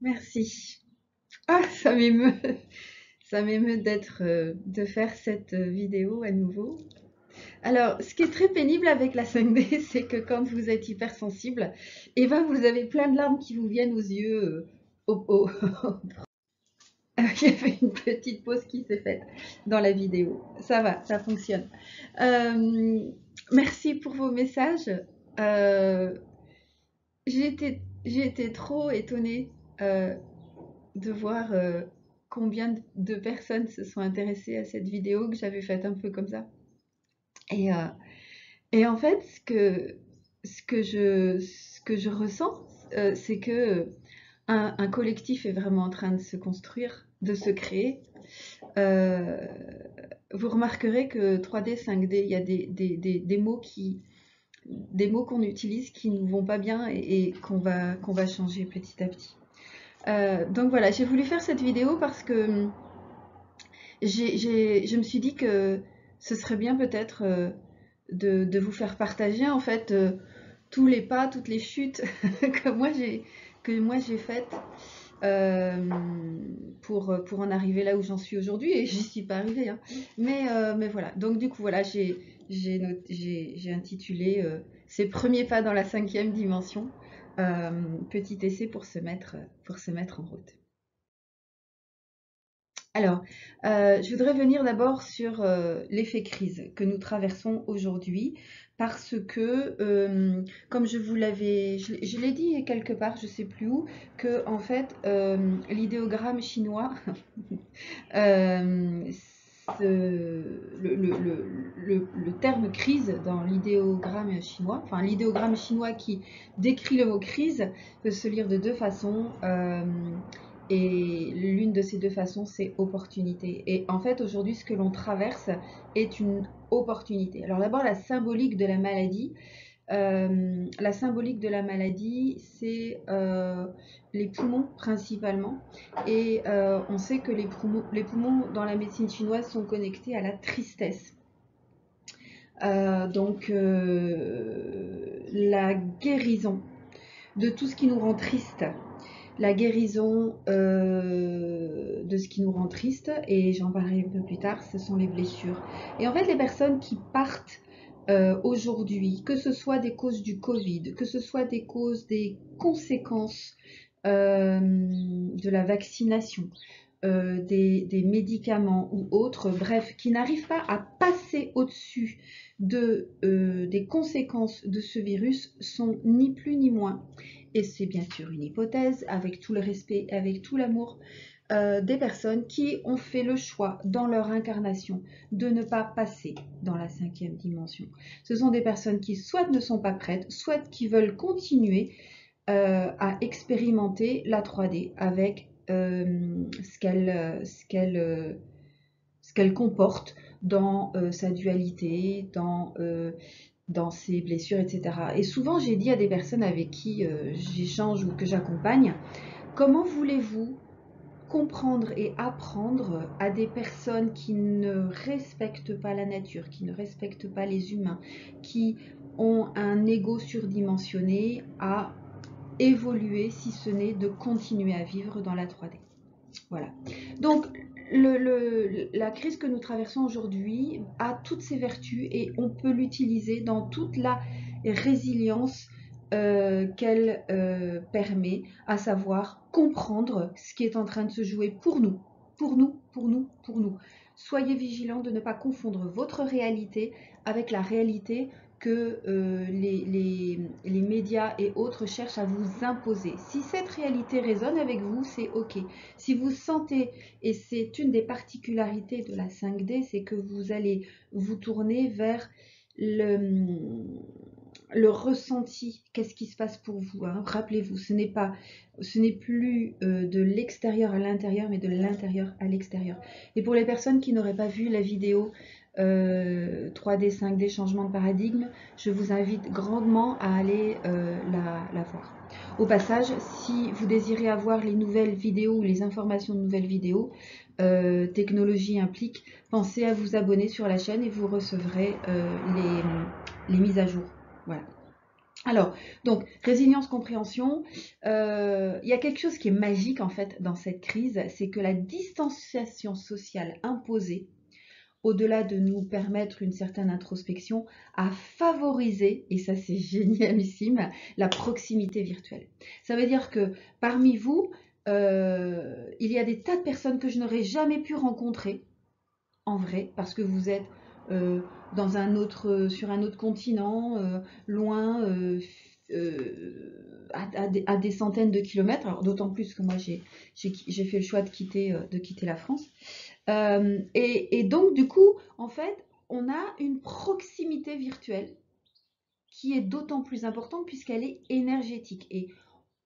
Merci. Ah, ça m'émeut. Ça m'émeut de faire cette vidéo à nouveau. Alors, ce qui est très pénible avec la 5D, c'est que quand vous êtes hypersensible, et ben vous avez plein de larmes qui vous viennent aux yeux. Il y avait une petite pause qui s'est faite dans la vidéo. Ça va, ça fonctionne. Euh, Merci pour vos messages. Euh, j'ai été trop étonnée euh, de voir combien de personnes se sont intéressées à cette vidéo que j'avais faite un peu comme ça. Et, euh, et en fait, ce que je ressens, c'est que un collectif est vraiment en train de se construire, de se créer. Euh, Vous remarquerez que 3D, 5D, il y a des mots qu'on utilise qui ne nous vont pas bien et qu'on va changer petit à petit. Donc voilà, j'ai voulu faire cette vidéo parce que je me suis dit que ce serait bien peut-être de vous faire partager en fait tous les pas, toutes les chutes que moi j'ai faites euh, pour en arriver là où j'en suis aujourd'hui et j'y suis pas arrivée. Hein. Mais voilà, donc du coup voilà, j'ai intitulé Ces premiers pas dans la cinquième dimension, euh, petit essai pour se mettre en route. Alors, je voudrais venir d'abord sur l'effet crise que nous traversons aujourd'hui parce que, comme je vous l'avais, je l'ai dit quelque part, je ne sais plus où, que en fait, l'idéogramme chinois, euh, le terme crise dans l'idéogramme chinois, enfin l'idéogramme chinois qui décrit le mot crise peut se lire de deux façons. Et l'une de ces deux façons, c'est opportunité. Et en fait, aujourd'hui, ce que l'on traverse est une opportunité. Alors d'abord, la symbolique de la maladie. La symbolique de la maladie, c'est les poumons principalement. Et on sait que les poumons dans la médecine chinoise sont connectés à la tristesse. La guérison de tout ce qui nous rend triste, la guérison de ce qui nous rend triste, et j'en parlerai un peu plus tard, ce sont les blessures. Et en fait, les personnes qui partent aujourd'hui, que ce soit des causes du Covid, que ce soit des causes des conséquences de la vaccination, des médicaments ou autres, bref, qui n'arrivent pas à passer au-dessus des conséquences de ce virus, sont ni plus ni moins, et c'est bien sûr une hypothèse, avec tout le respect, avec tout l'amour, des personnes qui ont fait le choix dans leur incarnation de ne pas passer dans la cinquième dimension. Ce sont des personnes qui soit ne sont pas prêtes, soit qui veulent continuer à expérimenter la 3D avec ce qu'elle comporte dans sa dualité, dans ses blessures, etc. Et souvent, j'ai dit à des personnes avec qui j'échange ou que j'accompagne, comment voulez-vous comprendre et apprendre à des personnes qui ne respectent pas la nature, qui ne respectent pas les humains, qui ont un ego surdimensionné à évoluer, si ce n'est de continuer à vivre dans la 3D. Voilà. Donc, la crise que nous traversons aujourd'hui a toutes ses vertus et on peut l'utiliser dans toute la résilience qu'elle permet, à savoir comprendre ce qui est en train de se jouer pour nous, pour nous, pour nous, pour nous. Soyez vigilants de ne pas confondre votre réalité avec la réalité que les médias et autres cherchent à vous imposer. Si cette réalité résonne avec vous, c'est OK. Si vous sentez, et c'est une des particularités de la 5D, c'est que vous allez vous tourner vers le, le ressenti, qu'est-ce qui se passe pour vous. Hein. Rappelez-vous, ce n'est plus de l'extérieur à l'intérieur, mais de l'intérieur à l'extérieur. Et pour les personnes qui n'auraient pas vu la vidéo 3D, 5D, changement de paradigme, je vous invite grandement à aller la voir. Au passage, si vous désirez avoir les nouvelles vidéos ou les informations de nouvelles vidéos, technologie implique, pensez à vous abonner sur la chaîne et vous recevrez les mises à jour. Voilà. Alors, donc, résilience, compréhension, il y a quelque chose qui est magique en fait dans cette crise, c'est que la distanciation sociale imposée, au-delà de nous permettre une certaine introspection, a favorisé, et ça c'est génialissime, la proximité virtuelle. Ça veut dire que parmi vous, il y a des tas de personnes que je n'aurais jamais pu rencontrer en vrai, parce que vous êtes euh, sur un autre continent, loin, à des centaines de kilomètres. Alors d'autant plus que moi j'ai fait le choix de quitter la France. Et donc du coup, en fait, on a une proximité virtuelle qui est d'autant plus importante puisqu'elle est énergétique. Et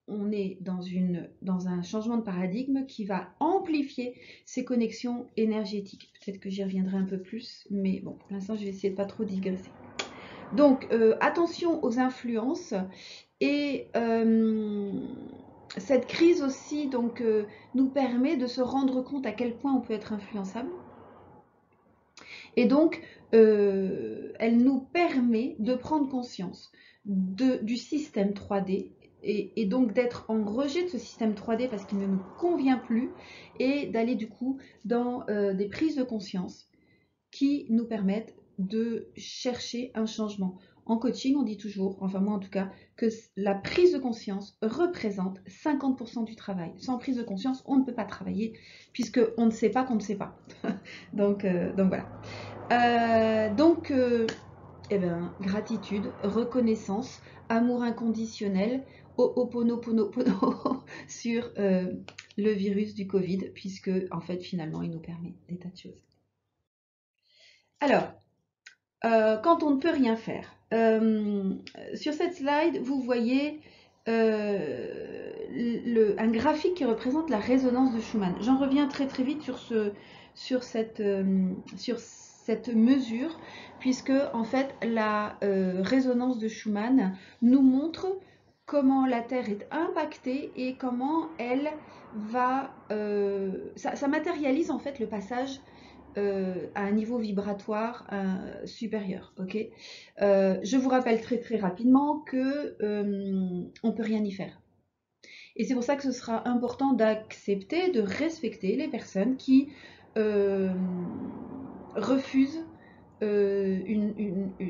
on est dans un changement de paradigme qui va amplifier ces connexions énergétiques. Peut-être que j'y reviendrai un peu plus, mais bon, pour l'instant, je vais essayer de pas trop digresser. Donc, attention aux influences et cette crise aussi donc, nous permet de se rendre compte à quel point on peut être influençable. Et donc, elle nous permet de prendre conscience du système 3D et donc d'être en rejet de ce système 3D parce qu'il ne nous convient plus et d'aller du coup dans des prises de conscience qui nous permettent de chercher un changement. En coaching, on dit toujours, enfin moi en tout cas, que la prise de conscience représente 50% du travail. Sans prise de conscience, on ne peut pas travailler puisqu'on ne sait pas qu'on ne sait pas. Donc voilà. Eh ben, gratitude, reconnaissance, amour inconditionnel, oponoponopono sur le virus du Covid, puisque en fait finalement il nous permet des tas de choses. Alors, quand on ne peut rien faire, sur cette slide, vous voyez un graphique qui représente la résonance de Schumann. J'en reviens très très vite sur cette mesure, puisque en fait la résonance de Schumann nous montre comment la Terre est impactée et comment elle va... ça matérialise en fait le passage à un niveau vibratoire supérieur. Okay, je vous rappelle très très rapidement que on peut rien y faire. Et c'est pour ça que ce sera important d'accepter, de respecter les personnes qui refusent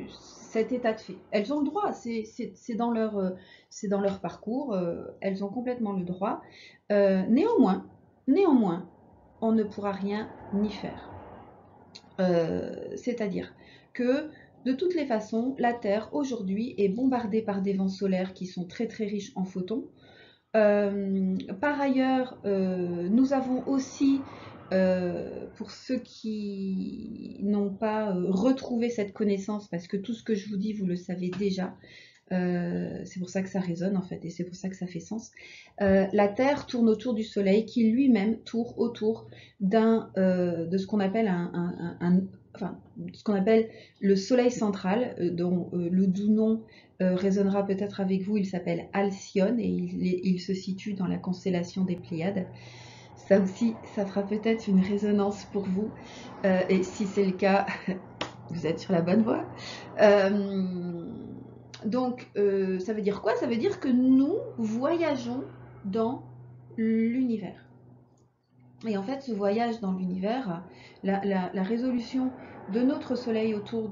cet état de fait. Elles ont le droit, c'est dans leur parcours, elles ont complètement le droit. Néanmoins, on ne pourra rien y faire. C'est-à-dire que de toutes les façons, la Terre aujourd'hui est bombardée par des vents solaires qui sont très très riches en photons. Par ailleurs, nous avons aussi, pour ceux qui n'ont pas retrouvé cette connaissance, parce que tout ce que je vous dis, vous le savez déjà, c'est pour ça que ça résonne en fait, et c'est pour ça que ça fait sens. La Terre tourne autour du Soleil, qui lui-même tourne autour de ce qu'on appelle enfin, ce qu'on appelle le Soleil central, dont le doux nom résonnera peut-être avec vous. Il s'appelle Alcyone et il se situe dans la constellation des Pléiades. Ça aussi, ça fera peut-être une résonance pour vous, et si c'est le cas, vous êtes sur la bonne voie. Donc, ça veut dire quoi? Ça veut dire que nous voyageons dans l'univers. Et en fait, ce voyage dans l'univers, la résolution de notre Soleil autour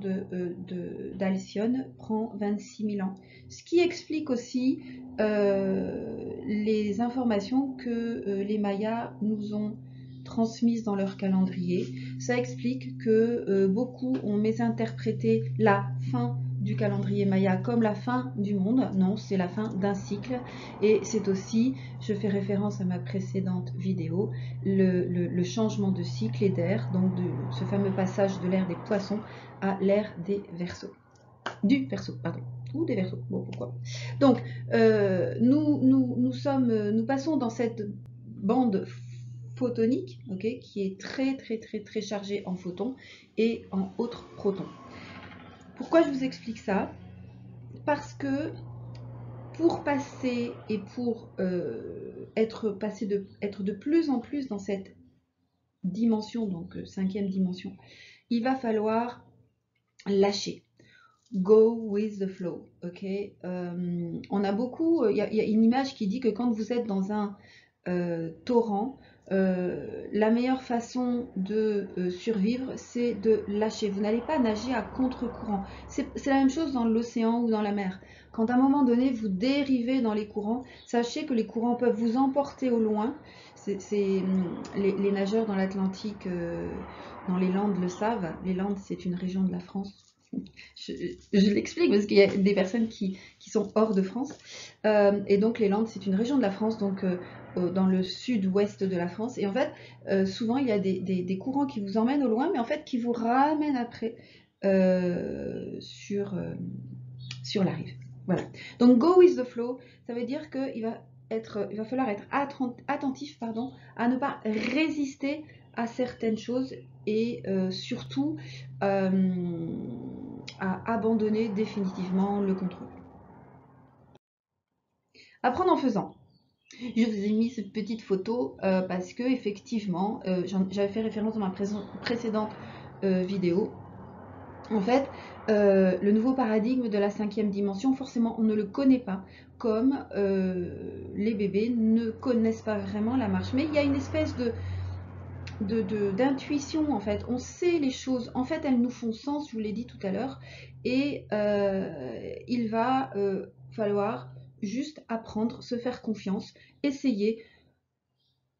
d'Alcyone prend 26 000 ans. Ce qui explique aussi les informations que les Mayas nous ont transmises dans leur calendrier. Ça explique que beaucoup ont mésinterprété la fin du calendrier Maya comme la fin du monde. Non, c'est la fin d'un cycle. Et c'est aussi, je fais référence à ma précédente vidéo, le changement de cycle et d'ère, donc de ce fameux passage de l'ère des poissons à l'ère des Verseaux. Du Verseau, pardon. Ou des Verseaux, bon pourquoi. Donc, nous passons dans cette bande photonique, okay, qui est très très très très chargée en photons et en autres protons. Pourquoi je vous explique ça? Parce que pour passer et pour être de plus en plus dans cette dimension, donc cinquième dimension, il va falloir lâcher. Go with the flow, ok. On a beaucoup, il y a une image qui dit que quand vous êtes dans un torrent, la meilleure façon de survivre, c'est de lâcher. Vous n'allez pas nager à contre-courant. C'est la même chose dans l'océan ou dans la mer. Quand à un moment donné, vous dérivez dans les courants, sachez que les courants peuvent vous emporter au loin. Les nageurs dans l'Atlantique, dans les Landes le savent. Les Landes, c'est une région de la France. Je, je l'explique parce qu'il y a des personnes qui sont hors de France. Et donc les Landes, c'est une région de la France, donc dans le sud-ouest de la France. Et en fait, souvent, il y a des courants qui vous emmènent au loin, mais en fait, qui vous ramènent après sur la rive. Voilà. Donc, go with the flow, ça veut dire qu'il va falloir être attentif, pardon, à ne pas résister à certaines choses et surtout à abandonner définitivement le contrôle. Apprendre en faisant. Je vous ai mis cette petite photo parce que effectivement, j'avais fait référence dans ma précédente vidéo. En fait, le nouveau paradigme de la 5e dimension, forcément, on ne le connaît pas, comme les bébés ne connaissent pas vraiment la marche. Mais il y a une espèce d'intuition, en fait. On sait les choses, en fait, elles nous font sens, je vous l'ai dit tout à l'heure, et il va falloir juste apprendre, se faire confiance, essayer,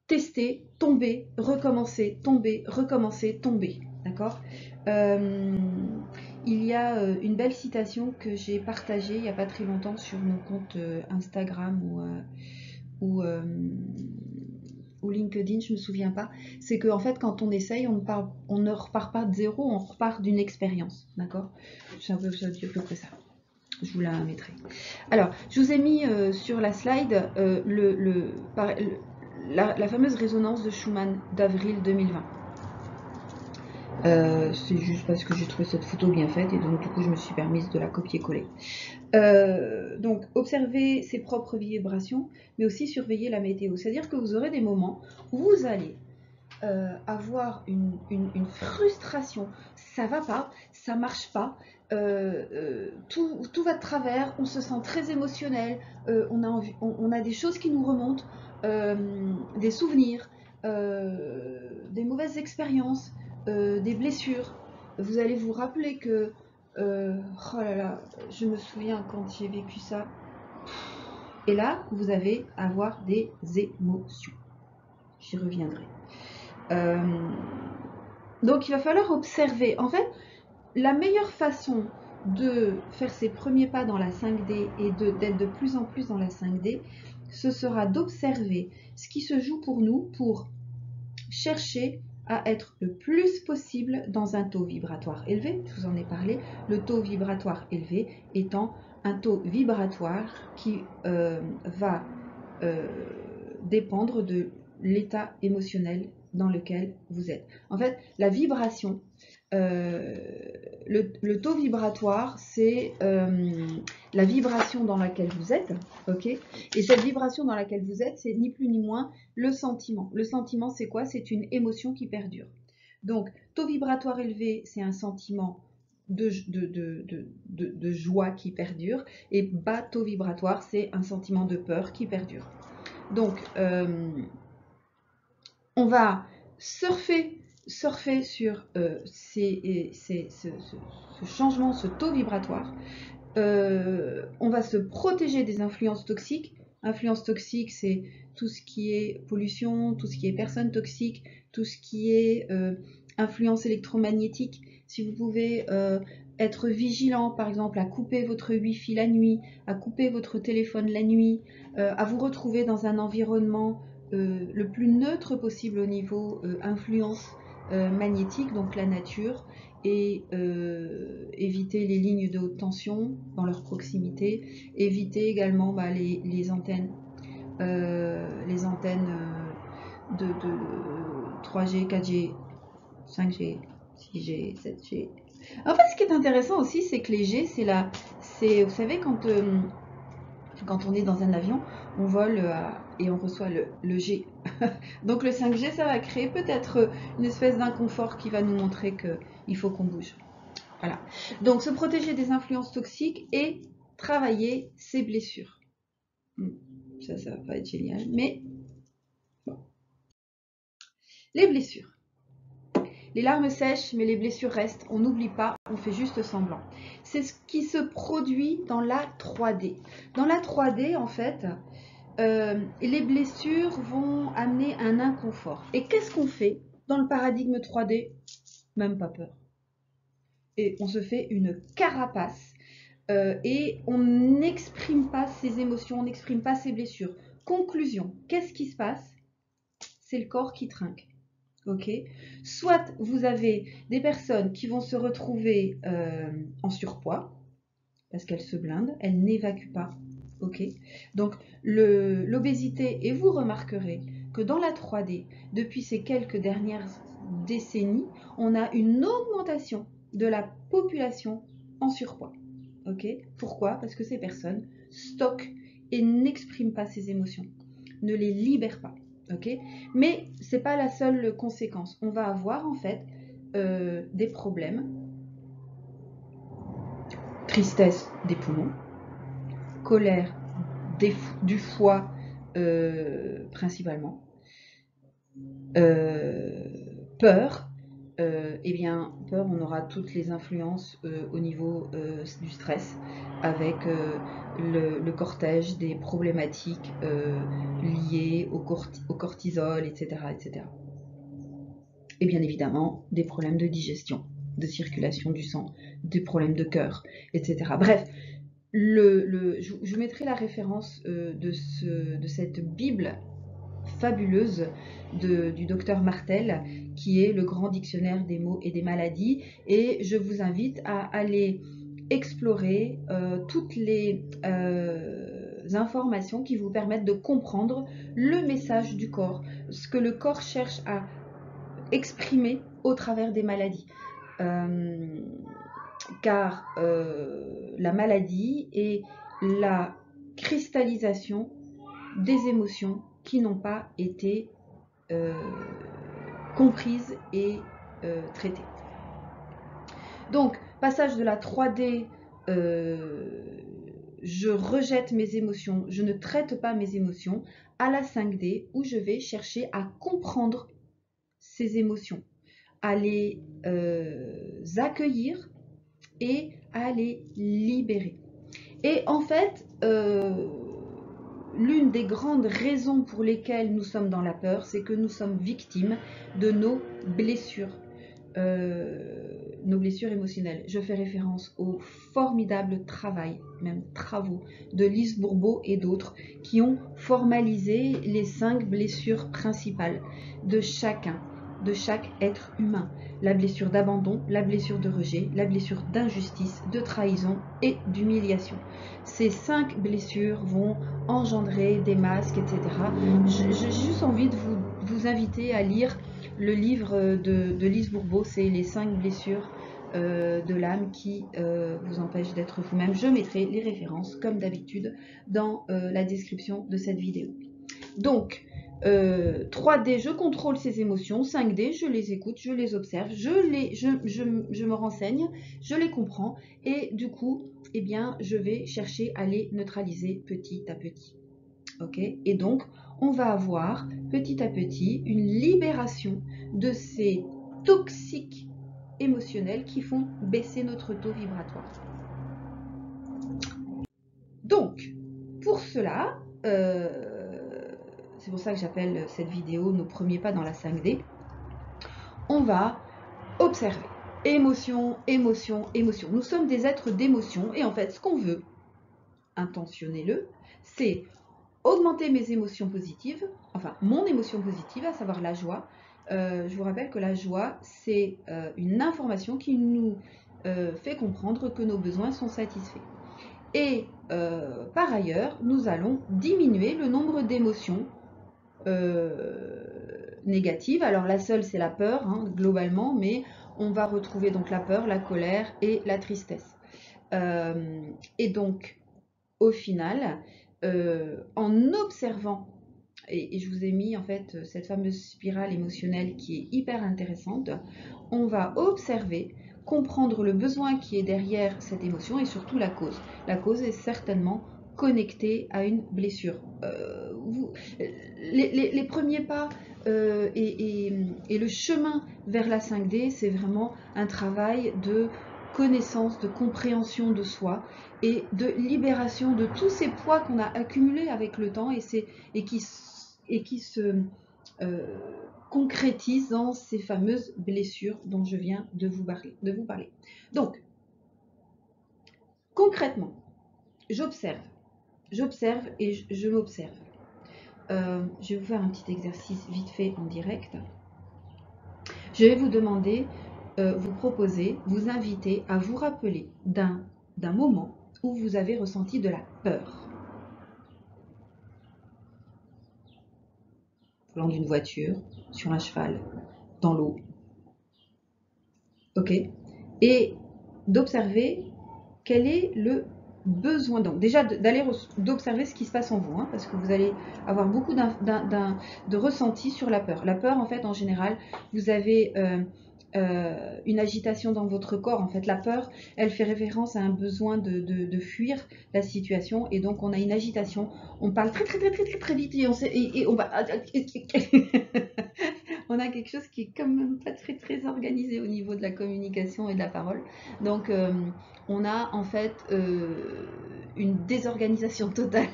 tester, tomber, recommencer, tomber. D'accord. Il y a une belle citation que j'ai partagée il n'y a pas très longtemps sur mon compte Instagram ou LinkedIn, je ne me souviens pas. C'est qu'en fait, quand on essaye, on ne repart pas de zéro, on repart d'une expérience. D'accord. C'est un peu ça. Je vous la mettrai. Alors, je vous ai mis sur la slide la fameuse résonance de Schumann d'avril 2020. C'est juste parce que j'ai trouvé cette photo bien faite et donc du coup je me suis permise de la copier-coller. Donc observez ses propres vibrations, mais aussi surveiller la météo. C'est-à-dire que vous aurez des moments où vous allez avoir une frustration, ça va pas, ça marche pas, tout va de travers, on se sent très émotionnel, on a des choses qui nous remontent, des souvenirs, des mauvaises expériences, des blessures. Vous allez vous rappeler que oh là là, je me souviens quand j'ai vécu ça. Et là, vous allez avoir des émotions. J'y reviendrai. Donc il va falloir observer. En fait, la meilleure façon de faire ses premiers pas dans la 5D et d'être de plus en plus dans la 5D, ce sera d'observer ce qui se joue pour nous pour chercher à être le plus possible dans un taux vibratoire élevé. Je vous en ai parlé. Le taux vibratoire élevé étant un taux vibratoire qui va dépendre de l'état émotionnel dans lequel vous êtes. En fait, la vibration, le taux vibratoire, c'est la vibration dans laquelle vous êtes, ok. Et cette vibration dans laquelle vous êtes, c'est ni plus ni moins le sentiment. Le sentiment, c'est quoi? C'est une émotion qui perdure. Donc, taux vibratoire élevé, c'est un sentiment de joie qui perdure, et bas taux vibratoire, c'est un sentiment de peur qui perdure. Donc, on va surfer sur ce changement, ce taux vibratoire. On va se protéger des influences toxiques. Influences toxiques, c'est tout ce qui est pollution, tout ce qui est personnes toxiques, tout ce qui est influence électromagnétique. Si vous pouvez être vigilant, par exemple, à couper votre Wi-Fi la nuit, à couper votre téléphone la nuit, à vous retrouver dans un environnement le plus neutre possible au niveau influence magnétique, donc la nature, et éviter les lignes de haute tension dans leur proximité, éviter également les antennes de 3G, 4G, 5G, 6G, 7G. En fait, ce qui est intéressant aussi, c'est que les G, vous savez, quand on est dans un avion, on vole et on reçoit le G. Donc le 5G, ça va créer peut-être une espèce d'inconfort qui va nous montrer qu'il faut qu'on bouge. Voilà. Donc, se protéger des influences toxiques et travailler ses blessures. Ça va pas être génial, mais bon. Les blessures. Les larmes sèchent, mais les blessures restent. On n'oublie pas, on fait juste semblant. C'est ce qui se produit dans la 3D. Dans la 3D, en fait, les blessures vont amener un inconfort. Et qu'est-ce qu'on fait dans le paradigme 3D? Même pas peur. Et on se fait une carapace et on n'exprime pas ses émotions, on n'exprime pas ses blessures. Conclusion, qu'est-ce qui se passe? C'est le corps qui trinque. Ok. Soit vous avez des personnes qui vont se retrouver en surpoids parce qu'elles se blindent, elles n'évacuent pas. Ok. Donc l'obésité, et vous remarquerez que dans la 3D, depuis ces quelques dernières décennies, on a une augmentation de la population en surpoids. Ok. Pourquoi? Parce que ces personnes stockent et n'expriment pas ces émotions, ne les libèrent pas. Okay. Mais ce n'est pas la seule conséquence. On va avoir en fait des problèmes, tristesse des poumons, colère du foie principalement, peur. Eh bien, peur, on aura toutes les influences au niveau du stress, avec le cortège des problématiques liées au cortisol, etc., etc. Et bien évidemment, des problèmes de digestion, de circulation du sang, des problèmes de cœur, etc. Bref, je vous mettrai la référence de cette Bible fabuleuse du docteur Martel, qui est le grand dictionnaire des mots et des maladies, et je vous invite à aller explorer toutes les informations qui vous permettent de comprendre le message du corps, ce que le corps cherche à exprimer au travers des maladies. Car la maladie est la cristallisation des émotions qui n'ont pas été comprises et traitées. Donc, passage de la 3D, je rejette mes émotions, je ne traite pas mes émotions, à la 5D où je vais chercher à comprendre ces émotions, à les accueillir et à les libérer. Et en fait, l'une des grandes raisons pour lesquelles nous sommes dans la peur, c'est que nous sommes victimes de nos blessures émotionnelles. Je fais référence au formidable travail, même travaux, de Lise Bourbeau et d'autres qui ont formalisé les 5 blessures principales de chacun, de chaque être humain. La blessure d'abandon, la blessure de rejet, la blessure d'injustice, de trahison et d'humiliation. Ces 5 blessures vont engendrer des masques, etc. J'ai juste envie de vous inviter à lire le livre de Lise Bourbeau, c'est les 5 blessures de l'âme qui vous empêchent d'être vous-même. Je mettrai les références, comme d'habitude, dans la description de cette vidéo. Donc, 3D, je contrôle ces émotions. 5D, je les écoute, je les observe, je me renseigne, je les comprends. Et du coup, eh bien, je vais chercher à les neutraliser petit à petit. Okay. Et donc, on va avoir petit à petit une libération de ces toxiques émotionnels qui font baisser notre taux vibratoire. Donc, pour cela, c'est pour ça que j'appelle cette vidéo nos premiers pas dans la 5D, on va observer. Émotion, émotion, émotion. Nous sommes des êtres d'émotion et en fait, ce qu'on veut, intentionnez-le, c'est augmenter mes émotions positives, enfin mon émotion positive, à savoir la joie. Je vous rappelle que la joie, c'est une information qui nous fait comprendre que nos besoins sont satisfaits. Et par ailleurs, nous allons diminuer le nombre d'émotions négatives. Alors la seule, c'est la peur, hein, globalement, mais on va retrouver donc la peur, la colère et la tristesse. Et donc, au final, en observant, et je vous ai mis en fait cette fameuse spirale émotionnelle qui est hyper intéressante, on va observer comprendre le besoin qui est derrière cette émotion et surtout la cause. La cause est certainement connectée à une blessure. Les premiers pas et le chemin vers la 5D, c'est vraiment un travail de connaissance, de compréhension de soi et de libération de tous ces poids qu'on a accumulés avec le temps et qui se concrétisent dans ces fameuses blessures dont je viens de vous parler. Donc, concrètement, j'observe et je m'observe. Je vais vous faire un petit exercice vite fait en direct. Je vais vous demander, vous proposer, vous inviter à vous rappeler d'un moment où vous avez ressenti de la peur. Au volant d'une voiture, sur un cheval, dans l'eau. Ok? Et d'observer quel est le besoin. Donc déjà d'observer ce qui se passe en vous, hein, parce que vous allez avoir beaucoup de ressenti sur la peur. La peur, en fait, en général, vous avez une agitation dans votre corps. En fait, la peur, elle fait référence à un besoin de fuir la situation, et donc on a une agitation. On parle très vite et on va on a quelque chose qui est quand même pas très organisé au niveau de la communication et de la parole. Donc on a en fait une désorganisation totale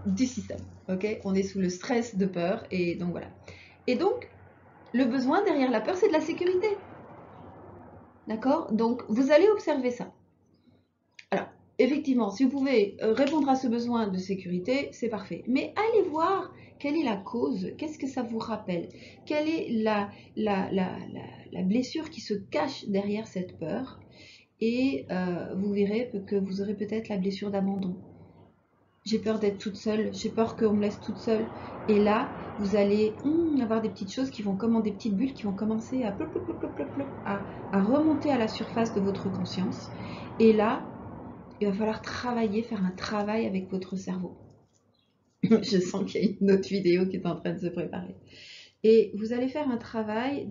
du système. Ok, on est sous le stress de peur et donc voilà. Et donc le besoin derrière la peur, c'est de la sécurité. D'accord? Donc vous allez observer ça. Alors effectivement, si vous pouvez répondre à ce besoin de sécurité, c'est parfait. Mais allez voir quelle est la cause, qu'est-ce que ça vous rappelle, quelle est la blessure qui se cache derrière cette peur. Et vous verrez que vous aurez peut-être la blessure d'abandon. J'ai peur d'être toute seule, j'ai peur qu'on me laisse toute seule. Et là, vous allez avoir des petites choses qui vont comme des petites bulles qui vont commencer à remonter à la surface de votre conscience. Et là, il va falloir faire un travail avec votre cerveau. Je sens qu'il y a une autre vidéo qui est en train de se préparer. Et vous allez faire un travail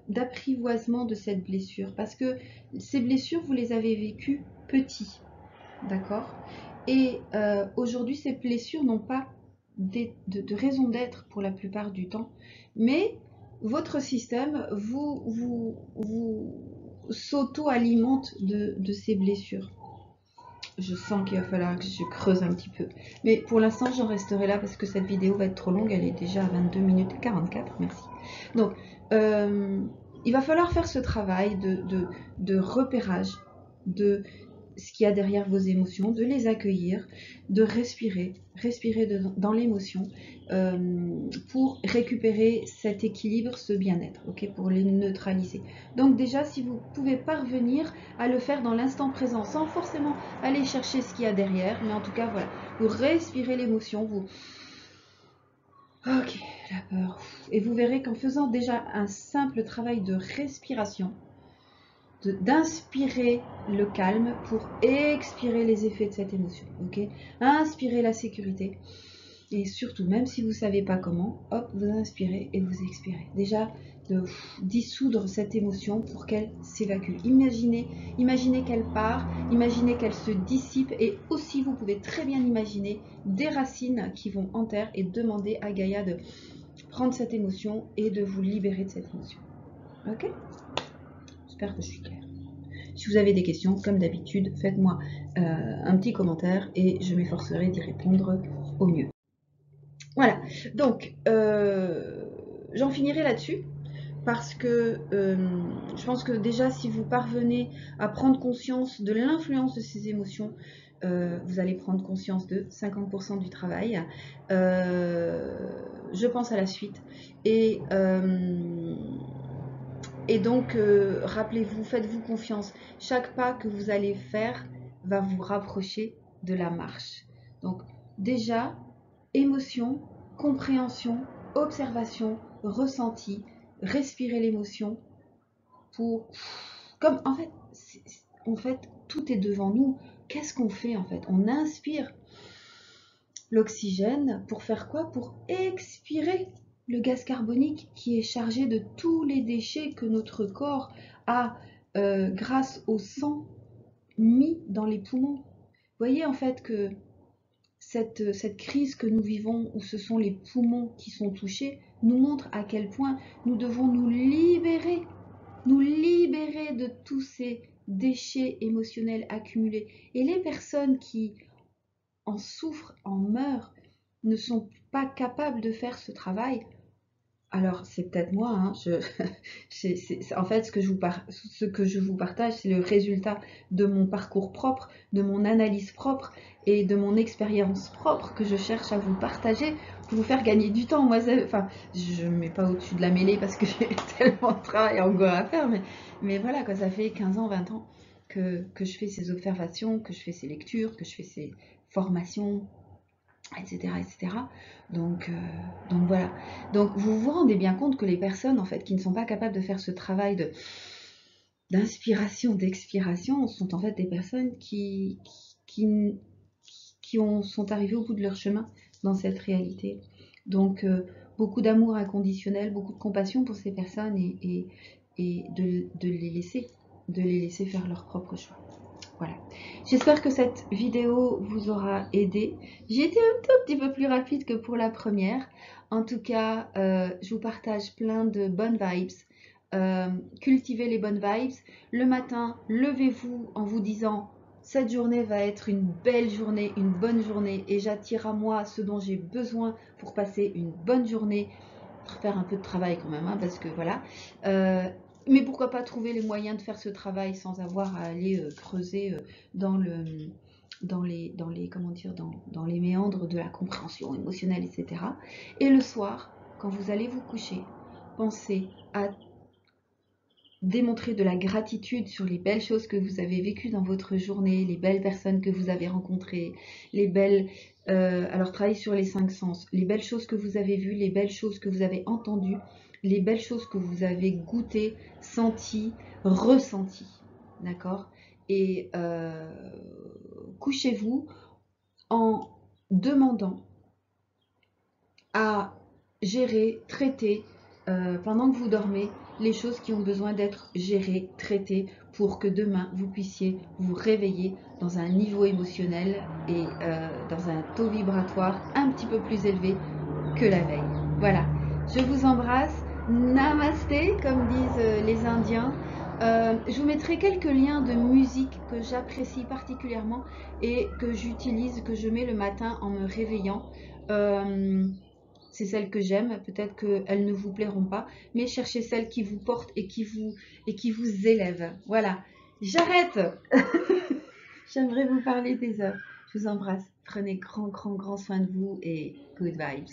d'apprivoisement de cette blessure, parce que ces blessures, vous les avez vécues petits, d'accord? Et aujourd'hui, ces blessures n'ont pas de raison d'être pour la plupart du temps, mais votre système vous s'auto-alimente de ces blessures. Je sens qu'il va falloir que je creuse un petit peu. Mais pour l'instant, j'en resterai là parce que cette vidéo va être trop longue. Elle est déjà à 22 minutes 44. Merci. Donc, il va falloir faire ce travail de repérage de ce qu'il y a derrière vos émotions, de les accueillir, de respirer dans l'émotion pour récupérer cet équilibre, ce bien-être, ok, pour les neutraliser. Donc déjà, si vous pouvez parvenir à le faire dans l'instant présent, sans forcément aller chercher ce qu'il y a derrière, mais en tout cas, voilà, vous respirez l'émotion, vous... Ok, la peur. Et vous verrez qu'en faisant déjà un simple travail de respiration, d'inspirer le calme pour expirer les effets de cette émotion, ok? Inspirez la sécurité. Et surtout, même si vous ne savez pas comment, hop, vous inspirez et vous expirez. Déjà, de dissoudre cette émotion pour qu'elle s'évacue. Imaginez qu'elle part, imaginez qu'elle se dissipe, et aussi vous pouvez très bien imaginer des racines qui vont en terre et demander à Gaïa de prendre cette émotion et de vous libérer de cette émotion. Ok? J'espère que je suis claire. Si vous avez des questions, comme d'habitude, faites-moi un petit commentaire et je m'efforcerai d'y répondre au mieux. Voilà, donc j'en finirai là-dessus parce que je pense que déjà si vous parvenez à prendre conscience de l'influence de ces émotions, vous allez prendre conscience de 50% du travail. Je pense à la suite. Et donc, rappelez-vous, faites-vous confiance. Chaque pas que vous allez faire va vous rapprocher de la marche. Donc, déjà, émotion, compréhension, observation, ressenti, respirer l'émotion pour... Comme, en fait, tout est devant nous. Qu'est-ce qu'on fait, en fait? On inspire l'oxygène pour faire quoi? Pour expirer le gaz carbonique qui est chargé de tous les déchets que notre corps a, grâce au sang, mis dans les poumons. Vous voyez en fait que cette crise que nous vivons, où ce sont les poumons qui sont touchés, nous montre à quel point nous devons nous libérer de tous ces déchets émotionnels accumulés. Et les personnes qui en souffrent, en meurent, ne sont pas capables de faire ce travail. Alors, c'est peut-être moi, hein, en fait, ce que je vous partage, c'est le résultat de mon parcours propre, de mon analyse propre et de mon expérience propre que je cherche à vous partager pour vous faire gagner du temps. Moi, enfin, je ne me mets pas au-dessus de la mêlée parce que j'ai tellement de travail encore à faire, mais voilà, quoi, ça fait 15 ans, 20 ans que je fais ces observations, que je fais ces lectures, que je fais ces formations, etc., etc. Donc voilà. Donc vous vous rendez bien compte que les personnes en fait qui ne sont pas capables de faire ce travail d'inspiration, d'expiration, sont en fait des personnes qui, sont arrivées au bout de leur chemin dans cette réalité. Donc beaucoup d'amour inconditionnel, beaucoup de compassion pour ces personnes et de les laisser faire leur propre choix. Voilà. J'espère que cette vidéo vous aura aidé. J'ai été un tout petit peu plus rapide que pour la première. En tout cas, je vous partage plein de bonnes vibes. Cultivez les bonnes vibes. Le matin, levez-vous en vous disant cette journée va être une belle journée, une bonne journée et j'attire à moi ce dont j'ai besoin pour passer une bonne journée. Faire un peu de travail quand même, hein, parce que voilà. Mais pourquoi pas trouver les moyens de faire ce travail sans avoir à aller creuser dans dans les méandres de la compréhension émotionnelle, etc. Et le soir, quand vous allez vous coucher, pensez à démontrer de la gratitude sur les belles choses que vous avez vécues dans votre journée, les belles personnes que vous avez rencontrées, les belles... alors travaillez sur les 5 sens, les belles choses que vous avez vues, les belles choses que vous avez entendues, les belles choses que vous avez goûtées, senties, ressenties. D'accord? Et couchez-vous en demandant à gérer, traiter, pendant que vous dormez, les choses qui ont besoin d'être gérées, traitées, pour que demain, vous puissiez vous réveiller dans un niveau émotionnel et dans un taux vibratoire un petit peu plus élevé que la veille. Voilà, je vous embrasse. Namasté, comme disent les Indiens. Je vous mettrai quelques liens de musique que j'apprécie particulièrement et que j'utilise, que je mets le matin en me réveillant. C'est celles que j'aime, peut-être qu'elles ne vous plairont pas, mais cherchez celles qui vous portent et qui vous élèvent. Voilà, j'arrête. J'aimerais vous parler des heures. Je vous embrasse. Prenez grand soin de vous et good vibes.